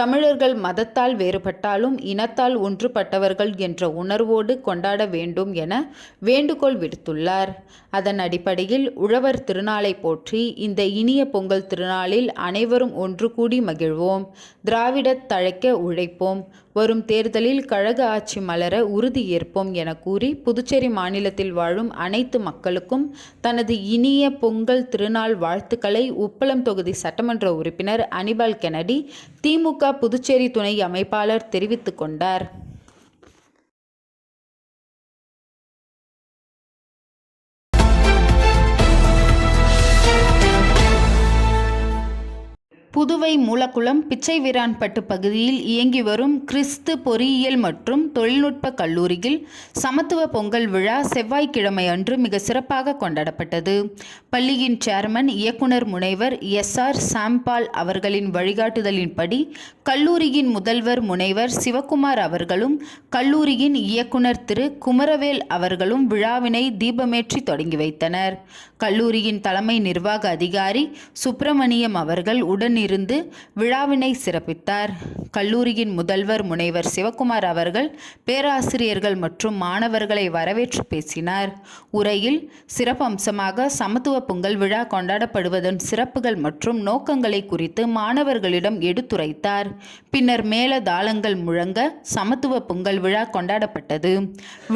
தமிழர்கள் மதத்தால் வேறுபட்டாலும் இனத்தால் ஒன்றுபட்டவர்கள் என்ற உணர்வோடு கொண்டாட வேண்டும் என வேண்டுகோள் விடுத்துள்ளார். அதன் அடிப்படையில் உழவர் திருநாளை போற்றி இந்த இனிய பொங்கல் திருநாளில் அனைவரும் ஒன்று கூடி மகிழ்வோம், திராவிட தழைக்க உழைப்போம், வரும் தேர்தலில் கழக ஆட்சி மலர உறுதி ஏற்போம் என கூறி புதுச்சேரி மாநிலத்தில் வாழும் அனைத்து மக்களுக்கும் தனது இனிய பொங்கல் திருநாள் வாழ்த்துக்களை உப்பளம் தொகுதி சட்டமன்ற உறுப்பினர் அனிபால் கென்னடி, திமுக புதுச்சேரி துணை அமைப்பாளர் தெரிவித்துக் கொண்டார். புதுவை மூலக்குளம் பிச்சைவீரான்பட்டு பகுதியில் இயங்கி வரும் கிறிஸ்து பொறியியல் மற்றும் தொழில்நுட்ப கல்லூரியில் சமத்துவ பொங்கல் விழா செவ்வாய்க்கிழமை அன்று மிக சிறப்பாக கொண்டாடப்பட்டது. பள்ளியின் சேர்மன் இயக்குனர் முனைவர் எஸ்.ஆர். சாம்பால் அவர்களின் வழிகாட்டுதலின்படி கல்லூரியின் முதல்வர் முனைவர் சிவக்குமார் அவர்களும் கல்லூரியின் இயக்குனர் திரு குமரவேல் அவர்களும் விழாவினை தீபமேற்றி தொடங்கி வைத்தனர். கல்லூரியின் தலைமை நிர்வாக அதிகாரி சுப்பிரமணியம் அவர்கள் உடனிருந்து விழாவினை சிறப்பித்தார். கல்லூரியின் முதல்வர் முனைவர் சிவக்குமார் அவர்கள் பேராசிரியர்கள் மற்றும் மாணவர்களை வரவேற்று பேசினார். உரையில் சிறப்பம்சமாக சமத்துவ பொங்கல் விழா கொண்டாடப்படுவதன் சிறப்புகள் மற்றும் நோக்கங்களை குறித்து மாணவர்களிடம் எடுத்துரைத்தார். பின்னர் மேல தாளங்கள் முழங்க சமத்துவ பொங்கல் விழா கொண்டாடப்பட்டது.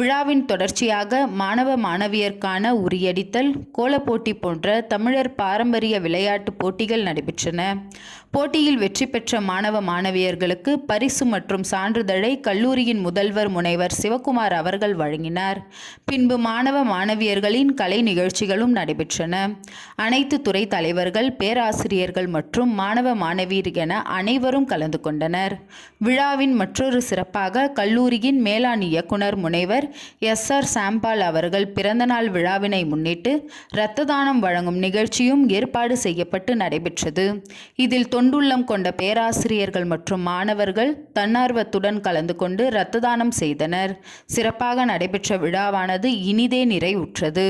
விழாவின் தொடர்ச்சியாக மாணவ மாணவியருக்கான உரியடித்தல், கோலப்போட்டி போன்ற தமிழர் பாரம்பரிய விளையாட்டு போட்டிகள் நடைபெற்றன. போட்டியில் வெற்றி பெற்ற மாணவ மாணவியர்களுக்கு பரிசு மற்றும் சான்றிதழை கல்லூரியின் முதல்வர் முனைவர் சிவக்குமார் அவர்கள் வழங்கினார். பின்பு மாணவ மாணவியர்களின் கலை நிகழ்ச்சிகளும் நடைபெற்றன. அனைத்து துறை தலைவர்கள், பேராசிரியர்கள் மற்றும் மாணவ மாணவியர் என அனைவரும் கலந்து கொண்டனர். விழாவின் மற்றொரு சிறப்பாக கல்லூரியின் மேலாண் இயக்குனர் முனைவர் எஸ்.ஆர். சாம்பால் அவர்கள் பிறந்தநாள் விழாவினை முன்னிட்டு இரத்த தானம் வழங்கும் நிகழ்ச்சியும் ஏற்பாடு செய்யப்பட்டு நடைபெற்றது. இதில் தொண்டுள்ளம் கொண்ட பேராசிரியர்கள் மற்றும் மாணவர்கள் தன்னார்வத்துடன் கலந்து கொண்டு இரத்த தானம் செய்தனர். சிறப்பாக நடைபெற்ற விழாவானது இனிதே நிறைவுற்றது.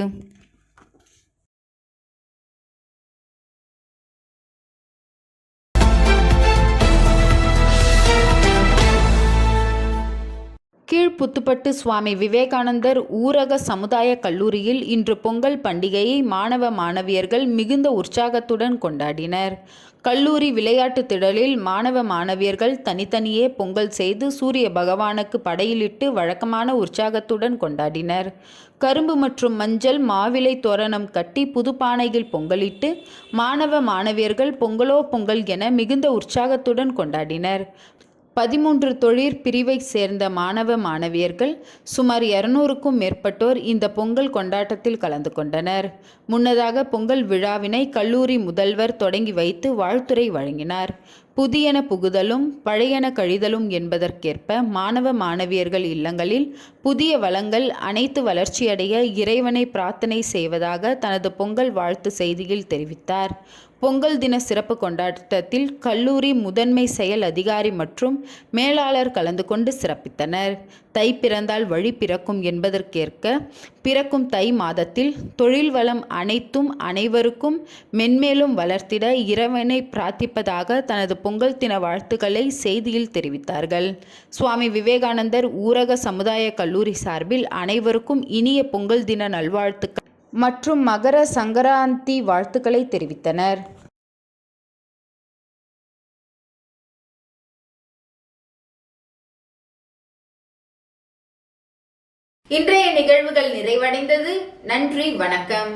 கீழ்ப்புத்துப்பட்டு சுவாமி விவேகானந்தர் ஊரக சமுதாய கல்லூரியில் இன்று பொங்கல் பண்டிகையை மாணவ மாணவியர்கள் மிகுந்த உற்சாகத்துடன் கொண்டாடினர். கல்லூரி விளையாட்டு திடலில் மாணவ மாணவியர்கள் தனித்தனியே பொங்கல் செய்து சூரிய பகவானுக்கு படையிலிட்டு வழக்கமான உற்சாகத்துடன் கொண்டாடினர். கரும்பு மற்றும் மஞ்சள் மாவிலை தோரணம் கட்டி புதுப்பானையில் பொங்கலிட்டு மாணவ மாணவியர்கள் பொங்கலோ பொங்கல் என மிகுந்த உற்சாகத்துடன் கொண்டாடினர். 13 தொழிற் பிரிவை சேர்ந்த மாணவ மாணவியர்கள் சுமார் 200க்கும் மேற்பட்டோர் இந்த பொங்கல் கொண்டாட்டத்தில் கலந்து கொண்டனர். முன்னதாக பொங்கல் விழாவினை கல்லூரி முதல்வர் தொடங்கி வைத்து வாழ்த்துரை வழங்கினார். புதியன புகுதலும் பழையன கழிதலும் என்பதற்கேற்ப மாணவ மாணவியர்கள் இல்லங்களில் புதிய வளங்கள் அனைத்து வளர்ச்சியடைய இறைவனை பிரார்த்தனை செய்வதாக தனது பொங்கல் வாழ்த்து செய்தியில் தெரிவித்தார். பொங்கல் தின சிறப்பு கொண்டாட்டத்தில் கல்லூரி முதன்மை செயல் அதிகாரி மற்றும் மேலாளர் கலந்து கொண்டு சிறப்பித்தனர். தை பிறந்தால் வழி பிறக்கும் என்பதற்கேற்க பிறக்கும் தை மாதத்தில் தொழில் வளம் அனைத்தும் அனைவருக்கும் மென்மேலும் வளர்த்திட இறைவனை பிரார்த்திப்பதாக தனது பொங்கல் தின வாழ்த்துக்களை செய்தியில் தெரிவித்தார்கள். சுவாமி விவேகானந்தர் ஊரக சமுதாய கல்லூரி சார்பில் அனைவருக்கும் இனிய பொங்கல் தின நல்வாழ்த்துக்கள் மற்றும் மகர சங்கராந்தி வாழ்த்துக்களை தெரிவித்தனர். இன்றைய நிகழ்வுகள் நிறைவடைந்தது. நன்றி, வணக்கம்.